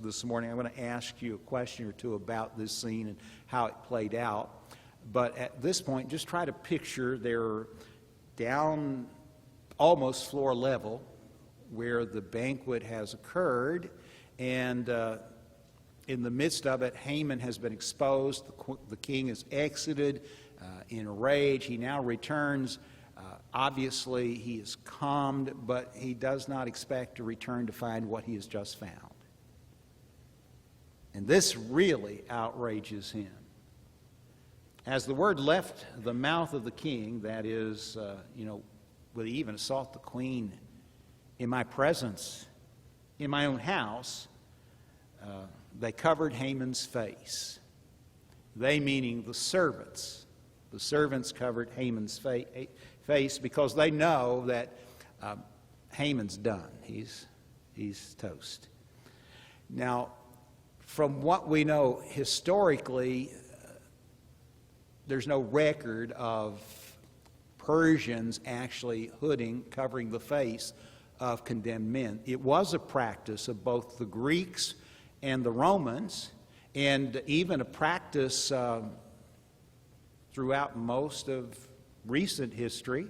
this morning. I'm going to ask you a question or two about this scene and how it played out. But at this point, just try to picture they're down almost floor level where the banquet has occurred, and in the midst of it, Haman has been exposed. The king has exited in a rage. He now returns. Obviously, he is calmed, but he does not expect to return to find what he has just found. And this really outrages him. As the word left the mouth of the king, that is, would he even assault the queen in my presence, in my own house, they covered Haman's face. They meaning the servants. The servants covered Haman's face because they know that Haman's done. He's toast. Now, from what we know historically, there's no record of Persians actually covering the face of condemned men. It was a practice of both the Greeks and the Romans, and even a practice throughout most of recent history.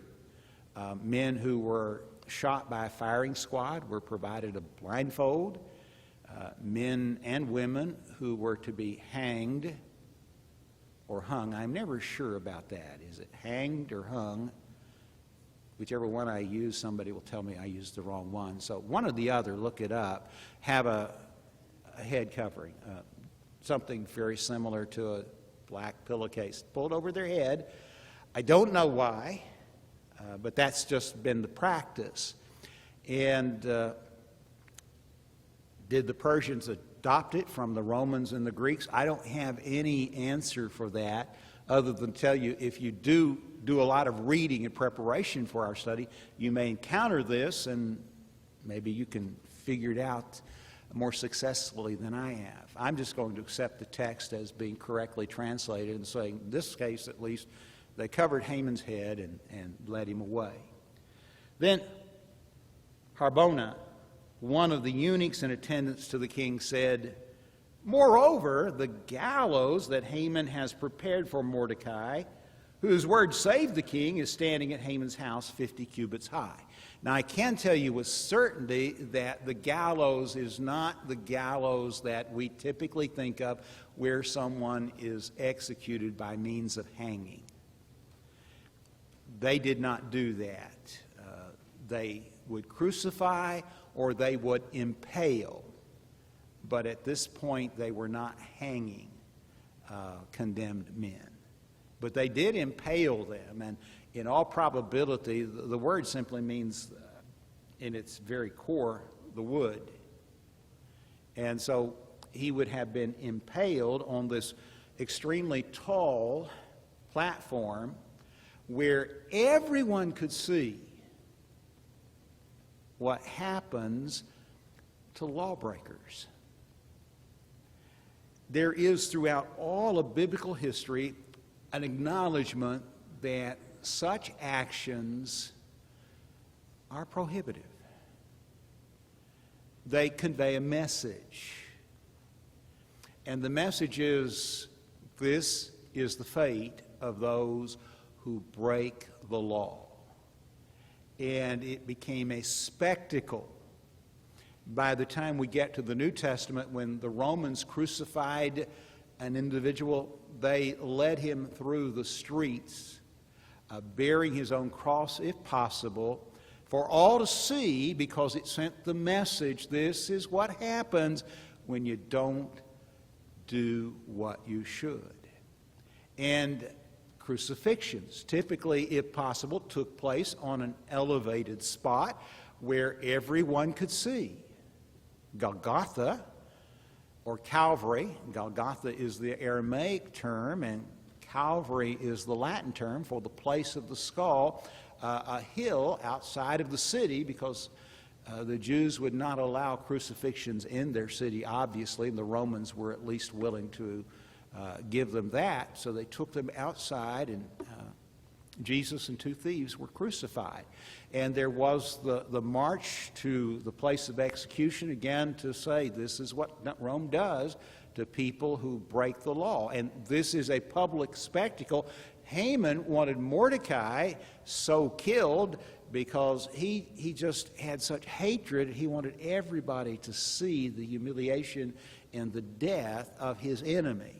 Men who were shot by a firing squad were provided a blindfold. Men and women who were to be hanged or hung. I'm never sure about that. Is it hanged or hung? Whichever one I use, somebody will tell me I used the wrong one. So one or the other, look it up, have a head covering, something very similar to a black pillowcase pulled over their head. I don't know why, but that's just been the practice. And did the Persians adopt it from the Romans and the Greeks? I don't have any answer for that other than tell you if you do a lot of reading in preparation for our study, you may encounter this and maybe you can figure it out more successfully than I have. I'm just going to accept the text as being correctly translated and saying, in this case at least, they covered Haman's head and led him away. Then Harbona, one of the eunuchs in attendance to the king, said, "Moreover, the gallows that Haman has prepared for Mordecai, whose word saved the king, is standing at Haman's house 50 cubits high." Now, I can tell you with certainty that the gallows is not the gallows that we typically think of where someone is executed by means of hanging. They did not do that. They would crucify or they would impale. But at this point, they were not hanging condemned men. But they did impale them, and in all probability, the word simply means, in its very core, the wood. And so he would have been impaled on this extremely tall platform where everyone could see what happens to lawbreakers. There is throughout all of biblical history an acknowledgement that such actions are prohibitive. They convey a message. And the message is, this is the fate of those who break the law. And it became a spectacle. By the time we get to the New Testament, when the Romans crucified an individual, they led him through the streets, bearing his own cross if possible, for all to see, because it sent the message, this is what happens when you don't do what you should. And crucifixions, typically, if possible, took place on an elevated spot where everyone could see. Golgotha, or Calvary, Golgotha is the Aramaic term, and Calvary is the Latin term for the place of the skull, a hill outside of the city, because the Jews would not allow crucifixions in their city, obviously, and the Romans were at least willing to give them that, so they took them outside and Jesus and two thieves were crucified. And there was the march to the place of execution, again, to say this is what Rome does to people who break the law. And this is a public spectacle. Haman wanted Mordecai so killed because he just had such hatred. He wanted everybody to see the humiliation and the death of his enemy.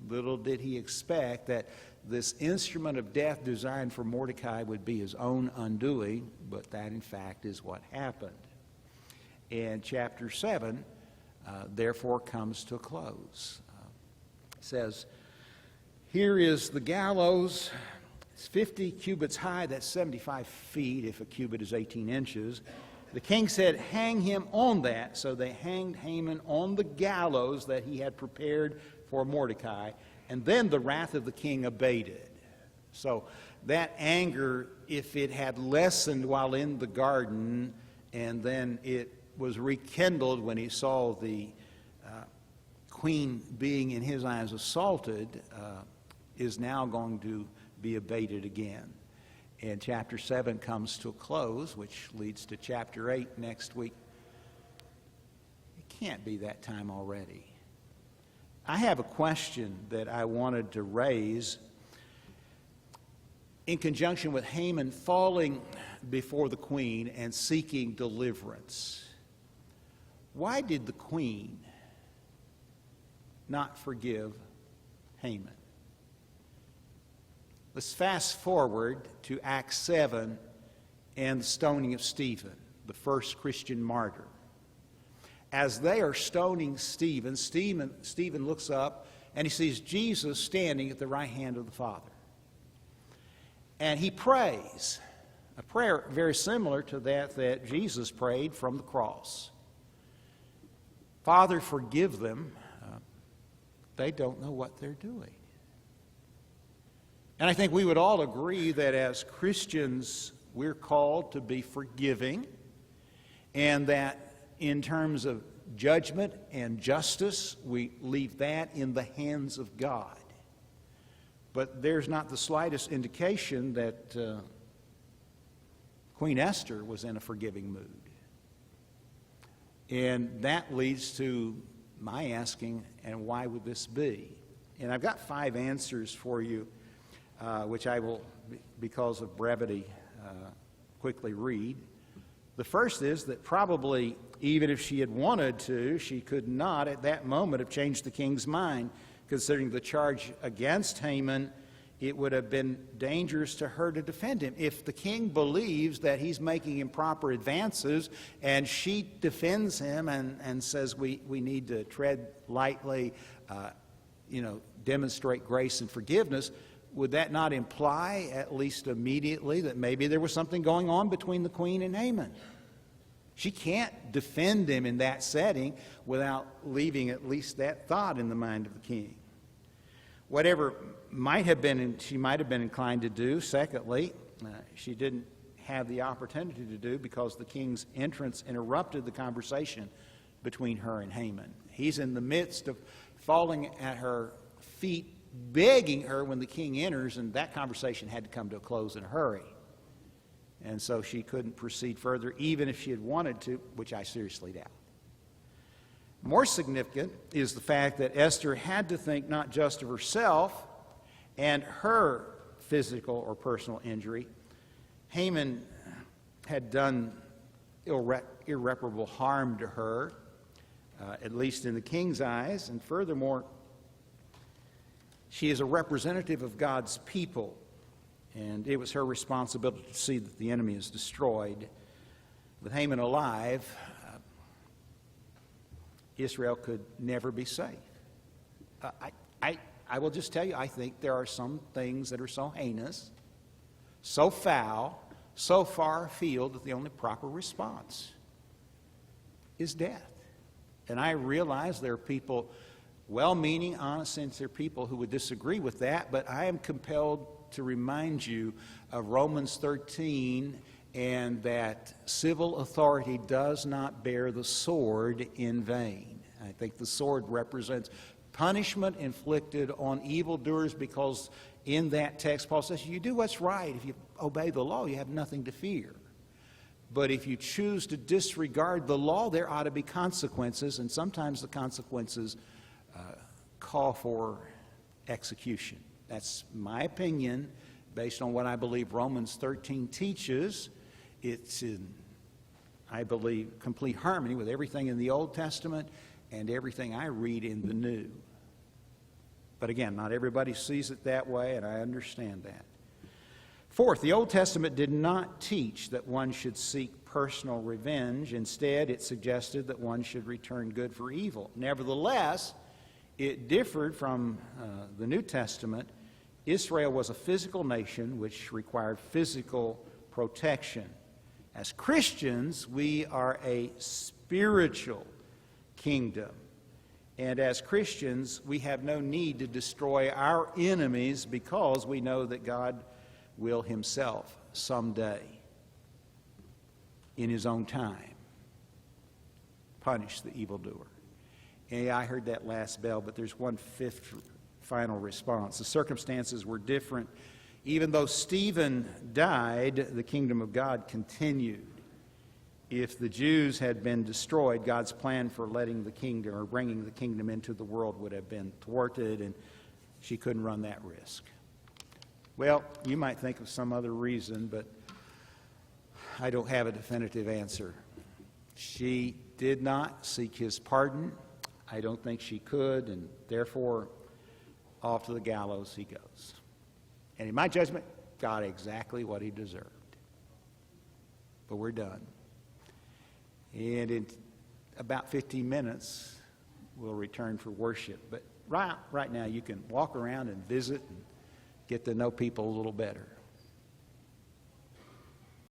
Little did he expect that this instrument of death designed for Mordecai would be his own undoing, but that in fact is what happened. And chapter 7 therefore comes to a close. It says, here is the gallows. It's 50 cubits high, that's 75 feet if a cubit is 18 inches. The king said, hang him on that. So they hanged Haman on the gallows that he had prepared for Mordecai. And then the wrath of the king abated. So that anger, if it had lessened while in the garden, and then it was rekindled when he saw the queen being in his eyes assaulted, is now going to be abated again. And chapter 7 comes to a close, which leads to chapter 8 next week. It can't be that time already. I have a question that I wanted to raise in conjunction with Haman falling before the queen and seeking deliverance. Why did the queen not forgive Haman? Let's fast forward to Acts 7 and the stoning of Stephen, the first Christian martyr. As they are stoning Stephen, Stephen looks up and he sees Jesus standing at the right hand of the Father. And he prays a prayer very similar to that Jesus prayed from the cross. Father, forgive them. They don't know what they're doing. And I think we would all agree that as Christians, we're called to be forgiving, and that in terms of judgment and justice, we leave that in the hands of God. But there's not the slightest indication that Queen Esther was in a forgiving mood. And that leads to my asking, and why would this be? And I've got 5 answers for you, which I will, because of brevity, quickly read. The first is that probably, even if she had wanted to, she could not at that moment have changed the king's mind, considering the charge against Haman. It would have been dangerous to her to defend him. If the king believes that he's making improper advances and she defends him and says we need to tread lightly, demonstrate grace and forgiveness, would that not imply, at least immediately, that maybe there was something going on between the queen and Haman? She can't defend him in that setting without leaving at least that thought in the mind of the king. Whatever she might have been inclined to do, secondly, she didn't have the opportunity to do because the king's entrance interrupted the conversation between her and Haman. He's in the midst of falling at her feet, begging her when the king enters, and that conversation had to come to a close in a hurry. And so she couldn't proceed further, even if she had wanted to, which I seriously doubt. More significant is the fact that Esther had to think not just of herself and her physical or personal injury. Haman had done irreparable harm to her, at least in the king's eyes, and furthermore, she is a representative of God's people, and it was her responsibility to see that the enemy is destroyed. With Haman alive, Israel could never be safe. I will just tell you, I think there are some things that are so heinous, so foul, so far afield that the only proper response is death. And I realize there are people, well-meaning, honest, sincere people who would disagree with that, but I am compelled to remind you of Romans 13 and that civil authority does not bear the sword in vain. I think the sword represents punishment inflicted on evildoers, because in that text Paul says you do what's right. If you obey the law, you have nothing to fear. But if you choose to disregard the law, there ought to be consequences, and sometimes the consequences call for execution. That's my opinion based on what I believe Romans 13 teaches. It's in, I believe, complete harmony with everything in the Old Testament and everything I read in the New. But again, not everybody sees it that way, and I understand that. Fourth, the Old Testament did not teach that one should seek personal revenge. Instead, it suggested that one should return good for evil. Nevertheless, it differed from the New Testament. Israel was a physical nation which required physical protection. As Christians, we are a spiritual kingdom. And as Christians, we have no need to destroy our enemies, because we know that God will himself someday, in his own time, punish the evildoer. And I heard that last bell, but there's one fifth final response. The circumstances were different. Even though Stephen died, the kingdom of God continued. If the Jews had been destroyed, God's plan for letting the kingdom or bringing the kingdom into the world would have been thwarted, and she couldn't run that risk. Well, you might think of some other reason, but I don't have a definitive answer. She did not seek his pardon. I don't think she could, and therefore, off to the gallows he goes. And in my judgment, got exactly what he deserved. But we're done. And in about 15 minutes, we'll return for worship. But right now, you can walk around and visit and get to know people a little better.